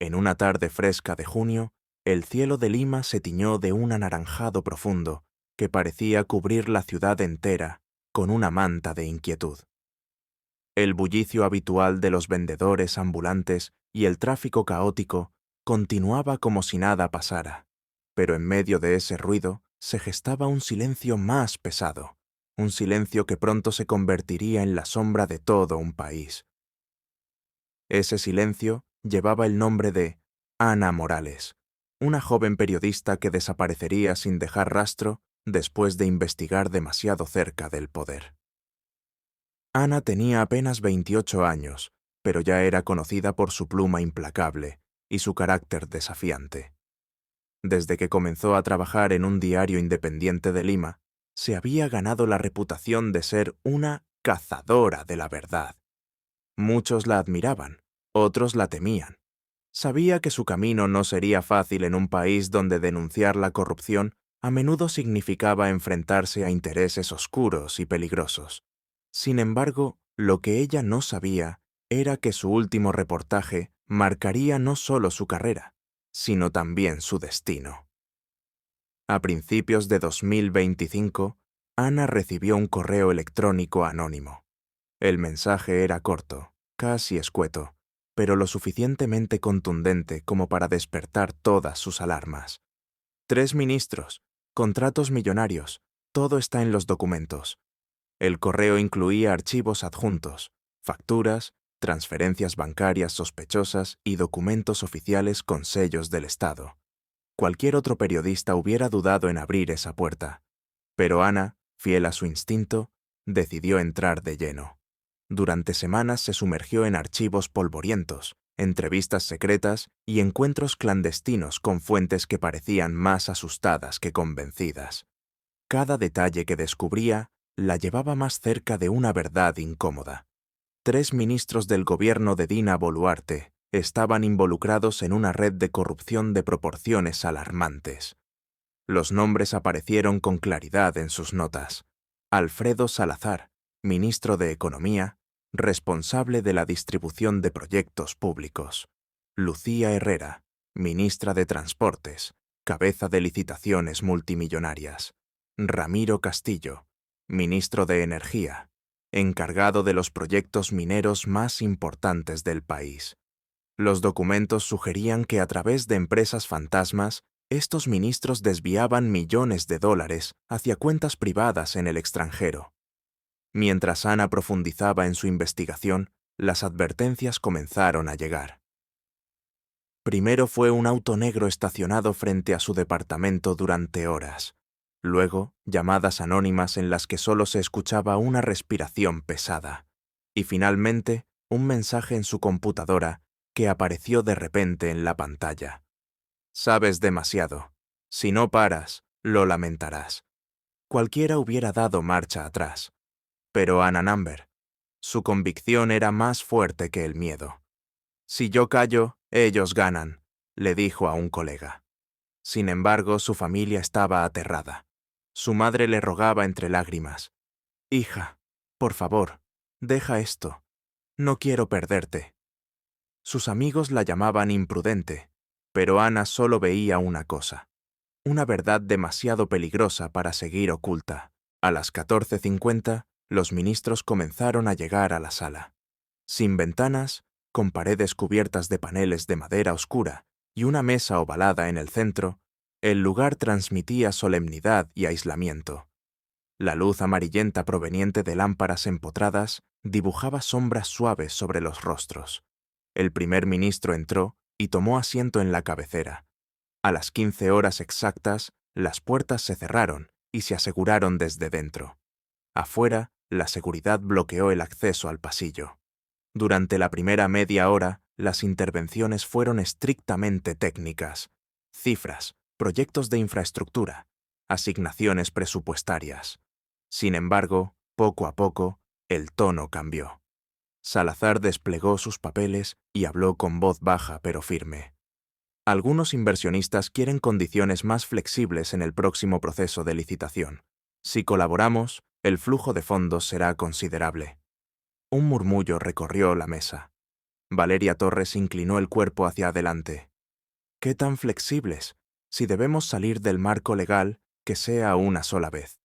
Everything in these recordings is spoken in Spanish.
En una tarde fresca de junio, el cielo de Lima se tiñó de un anaranjado profundo que parecía cubrir la ciudad entera con una manta de inquietud. El bullicio habitual de los vendedores ambulantes y el tráfico caótico continuaba como si nada pasara, pero en medio de ese ruido se gestaba un silencio más pesado, un silencio que pronto se convertiría en la sombra de todo un país. Ese silencio llevaba el nombre de Ana Morales, una joven periodista que desaparecería sin dejar rastro después de investigar demasiado cerca del poder. Ana tenía apenas 28 años, pero ya era conocida por su pluma implacable y su carácter desafiante. Desde que comenzó a trabajar en un diario independiente de Lima, se había ganado la reputación de ser una cazadora de la verdad. Muchos la admiraban, otros la temían. Sabía que su camino no sería fácil en un país donde denunciar la corrupción a menudo significaba enfrentarse a intereses oscuros y peligrosos. Sin embargo, lo que ella no sabía era que su último reportaje marcaría no solo su carrera, sino también su destino. A principios de 2025, Ana recibió un correo electrónico anónimo. El mensaje era corto, casi escueto, pero lo suficientemente contundente como para despertar todas sus alarmas. 3 ministros, contratos millonarios, todo está en los documentos. El correo incluía archivos adjuntos, facturas, transferencias bancarias sospechosas y documentos oficiales con sellos del Estado. Cualquier otro periodista hubiera dudado en abrir esa puerta, pero Ana, fiel a su instinto, decidió entrar de lleno. Durante semanas se sumergió en archivos polvorientos, entrevistas secretas y encuentros clandestinos con fuentes que parecían más asustadas que convencidas. Cada detalle que descubría la llevaba más cerca de una verdad incómoda. 3 ministros del gobierno de Dina Boluarte estaban involucrados en una red de corrupción de proporciones alarmantes. Los nombres aparecieron con claridad en sus notas. Alfredo Salazar, ministro de Economía, responsable de la distribución de proyectos públicos. Lucía Herrera, ministra de Transportes, cabeza de licitaciones multimillonarias. Ramiro Castillo, ministro de Energía, encargado de los proyectos mineros más importantes del país. Los documentos sugerían que a través de empresas fantasmas, estos ministros desviaban millones de dólares hacia cuentas privadas en el extranjero. Mientras Ana profundizaba en su investigación, las advertencias comenzaron a llegar. Primero fue un auto negro estacionado frente a su departamento durante horas. Luego, llamadas anónimas en las que solo se escuchaba una respiración pesada. Y finalmente, un mensaje en su computadora que apareció de repente en la pantalla. Sabes demasiado. Si no paras, lo lamentarás. Cualquiera hubiera dado marcha atrás. Pero Ana Namber, su convicción era más fuerte que el miedo. Si yo callo, ellos ganan, le dijo a un colega. Sin embargo, su familia estaba aterrada. Su madre le rogaba entre lágrimas. Hija, por favor, deja esto. No quiero perderte. Sus amigos la llamaban imprudente, pero Ana solo veía una cosa. Una verdad demasiado peligrosa para seguir oculta. A las 14:50, los ministros comenzaron a llegar a la sala. Sin ventanas, con paredes cubiertas de paneles de madera oscura y una mesa ovalada en el centro, el lugar transmitía solemnidad y aislamiento. La luz amarillenta proveniente de lámparas empotradas dibujaba sombras suaves sobre los rostros. El primer ministro entró y tomó asiento en la cabecera. A las 15 horas exactas, las puertas se cerraron y se aseguraron desde dentro. Afuera, la seguridad bloqueó el acceso al pasillo. Durante la primera media hora, las intervenciones fueron estrictamente técnicas. Cifras, proyectos de infraestructura, asignaciones presupuestarias. Sin embargo, poco a poco, el tono cambió. Salazar desplegó sus papeles y habló con voz baja pero firme. Algunos inversionistas quieren condiciones más flexibles en el próximo proceso de licitación. Si colaboramos, el flujo de fondos será considerable. Un murmullo recorrió la mesa. Valeria Torres inclinó el cuerpo hacia adelante. ¿Qué tan flexibles? Si debemos salir del marco legal, que sea una sola vez.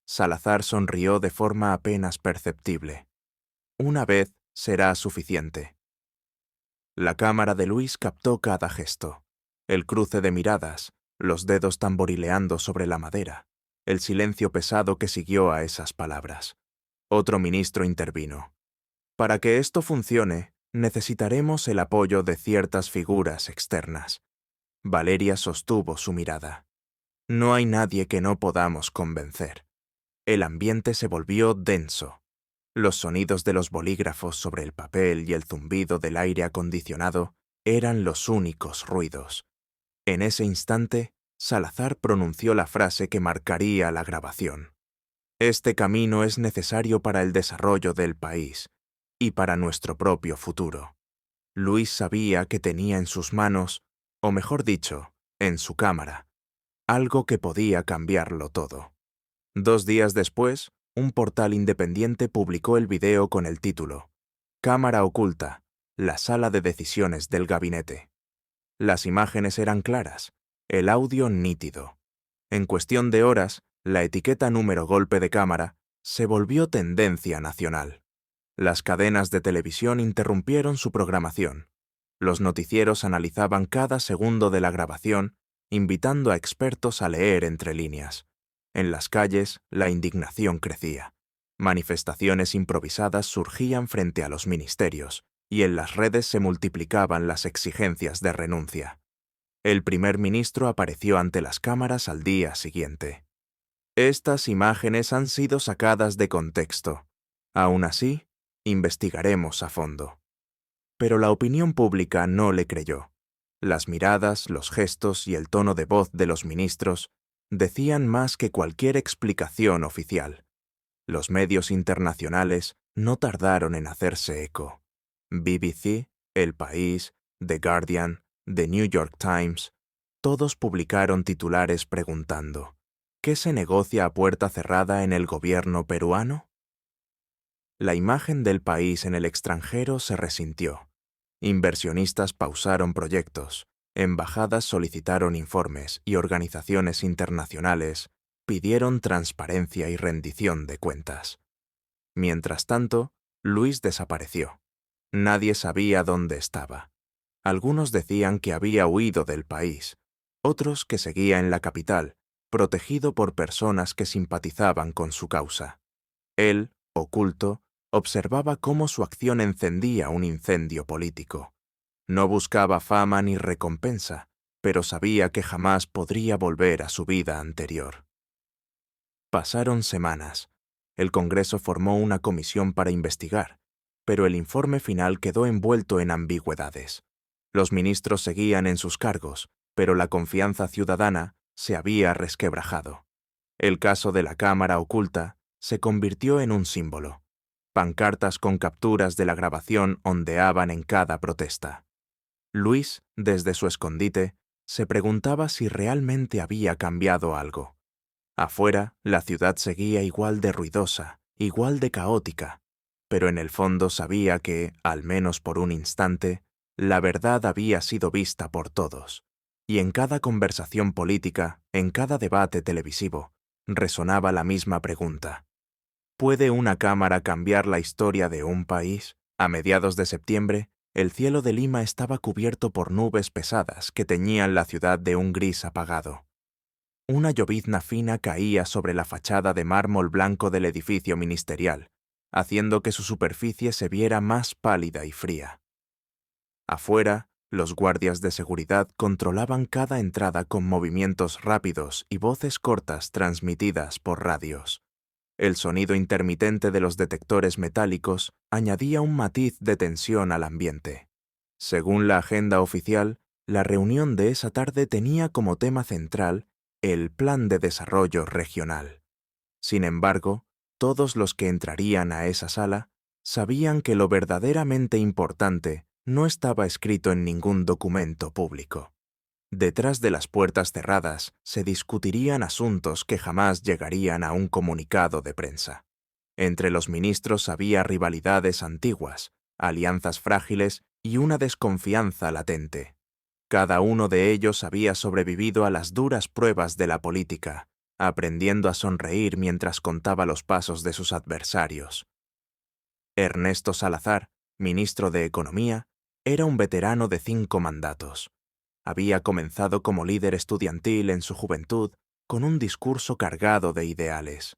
Salazar sonrió de forma apenas perceptible. Una vez será suficiente. La cámara de Luis captó cada gesto. El cruce de miradas, los dedos tamborileando sobre la madera, el silencio pesado que siguió a esas palabras. Otro ministro intervino. Para que esto funcione, necesitaremos el apoyo de ciertas figuras externas. Valeria sostuvo su mirada. No hay nadie que no podamos convencer. El ambiente se volvió denso. Los sonidos de los bolígrafos sobre el papel y el zumbido del aire acondicionado eran los únicos ruidos. En ese instante, Salazar pronunció la frase que marcaría la grabación. Este camino es necesario para el desarrollo del país y para nuestro propio futuro. Luis sabía que tenía en sus manos, o mejor dicho, en su cámara, algo que podía cambiarlo todo. 2 días después, un portal independiente publicó el video con el título Cámara oculta, la sala de decisiones del gabinete. Las imágenes eran claras, el audio nítido. En cuestión de horas, la etiqueta número golpe de cámara se volvió tendencia nacional. Las cadenas de televisión interrumpieron su programación. Los noticieros analizaban cada segundo de la grabación, invitando a expertos a leer entre líneas. En las calles, la indignación crecía. Manifestaciones improvisadas surgían frente a los ministerios, y en las redes se multiplicaban las exigencias de renuncia. El primer ministro apareció ante las cámaras al día siguiente. Estas imágenes han sido sacadas de contexto. Aún así, investigaremos a fondo. Pero la opinión pública no le creyó. Las miradas, los gestos y el tono de voz de los ministros decían más que cualquier explicación oficial. Los medios internacionales no tardaron en hacerse eco. BBC, El País, The Guardian, The New York Times, todos publicaron titulares preguntando: ¿qué se negocia a puerta cerrada en el gobierno peruano? La imagen del país en el extranjero se resintió. Inversionistas pausaron proyectos, embajadas solicitaron informes y organizaciones internacionales pidieron transparencia y rendición de cuentas. Mientras tanto, Luis desapareció. Nadie sabía dónde estaba. Algunos decían que había huido del país, otros que seguía en la capital, protegido por personas que simpatizaban con su causa. Él, oculto, observaba cómo su acción encendía un incendio político. No buscaba fama ni recompensa, pero sabía que jamás podría volver a su vida anterior. Pasaron semanas. El Congreso formó una comisión para investigar, pero el informe final quedó envuelto en ambigüedades. Los ministros seguían en sus cargos, pero la confianza ciudadana se había resquebrajado. El caso de la cámara oculta se convirtió en un símbolo. Pancartas con capturas de la grabación ondeaban en cada protesta. Luis, desde su escondite, se preguntaba si realmente había cambiado algo. Afuera, la ciudad seguía igual de ruidosa, igual de caótica, pero en el fondo sabía que, al menos por un instante, la verdad había sido vista por todos, y en cada conversación política, en cada debate televisivo, resonaba la misma pregunta. ¿Puede una cámara cambiar la historia de un país? A mediados de septiembre, el cielo de Lima estaba cubierto por nubes pesadas que teñían la ciudad de un gris apagado. Una llovizna fina caía sobre la fachada de mármol blanco del edificio ministerial, haciendo que su superficie se viera más pálida y fría. Afuera, los guardias de seguridad controlaban cada entrada con movimientos rápidos y voces cortas transmitidas por radios. El sonido intermitente de los detectores metálicos añadía un matiz de tensión al ambiente. Según la agenda oficial, la reunión de esa tarde tenía como tema central el Plan de Desarrollo Regional. Sin embargo, todos los que entrarían a esa sala sabían que lo verdaderamente importante no estaba escrito en ningún documento público. Detrás de las puertas cerradas se discutirían asuntos que jamás llegarían a un comunicado de prensa. Entre los ministros había rivalidades antiguas, alianzas frágiles y una desconfianza latente. Cada uno de ellos había sobrevivido a las duras pruebas de la política, aprendiendo a sonreír mientras contaba los pasos de sus adversarios. Ernesto Salazar, ministro de Economía, era un veterano de 5 mandatos. Había comenzado como líder estudiantil en su juventud con un discurso cargado de ideales.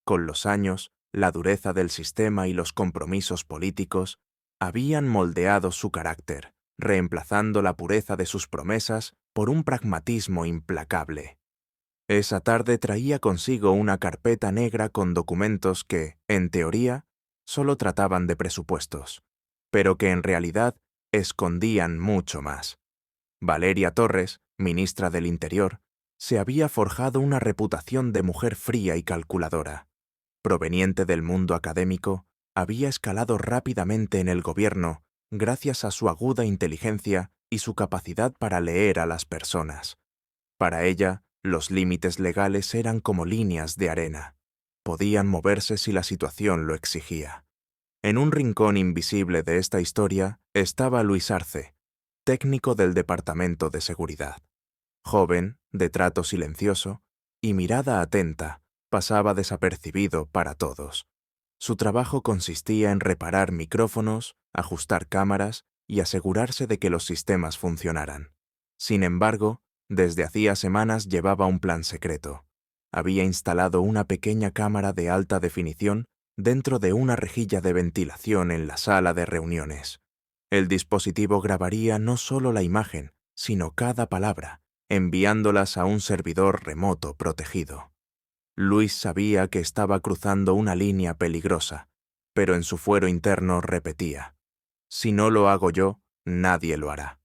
Con los años, la dureza del sistema y los compromisos políticos habían moldeado su carácter, reemplazando la pureza de sus promesas por un pragmatismo implacable. Esa tarde traía consigo una carpeta negra con documentos que, en teoría, solo trataban de presupuestos, pero que en realidad escondían mucho más. Valeria Torres, ministra del Interior, se había forjado una reputación de mujer fría y calculadora. Proveniente del mundo académico, había escalado rápidamente en el gobierno gracias a su aguda inteligencia y su capacidad para leer a las personas. Para ella, los límites legales eran como líneas de arena. Podían moverse si la situación lo exigía. En un rincón invisible de esta historia estaba Luis Arce, técnico del Departamento de Seguridad. Joven, de trato silencioso y mirada atenta, pasaba desapercibido para todos. Su trabajo consistía en reparar micrófonos, ajustar cámaras y asegurarse de que los sistemas funcionaran. Sin embargo, desde hacía semanas llevaba un plan secreto. Había instalado una pequeña cámara de alta definición dentro de una rejilla de ventilación en la sala de reuniones. El dispositivo grabaría no solo la imagen, sino cada palabra, enviándolas a un servidor remoto protegido. Luis sabía que estaba cruzando una línea peligrosa, pero en su fuero interno repetía: si no lo hago yo, nadie lo hará.